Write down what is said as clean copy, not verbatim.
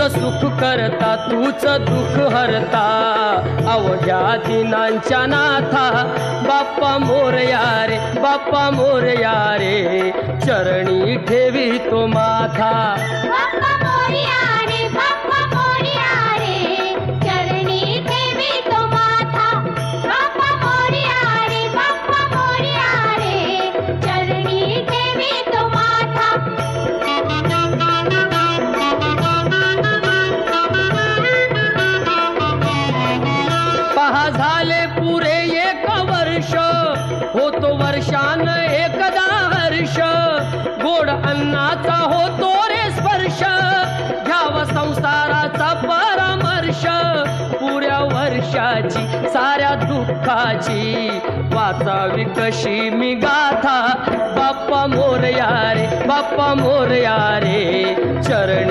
सुख करता तूच दुःख हरता अवघ्या दिनांच्या नाथा बाप्पा मोरया रे बाप्पा मोरया रे चरणी ठेवी तो माथा बाप्पा मोरया रे बाप्पा मोरया रे चरणी ठेवी तो माथा बाप्पा मोरया रे बाप्पा मोरया रे चरणी ठेवी तो माथा पहा झाले पुरे एक वर्ष होतो वर्षान एकदा हर्ष गोड अन्नाचा होतो रे स्पर्श घ्यावा संसाराचा परामर्श पुऱ्या वर्षाची साऱ्या दुःखाची वाचावी कशी मी गाथा बाप्पा मोरया रे बाप्पा मोरया रे चरणी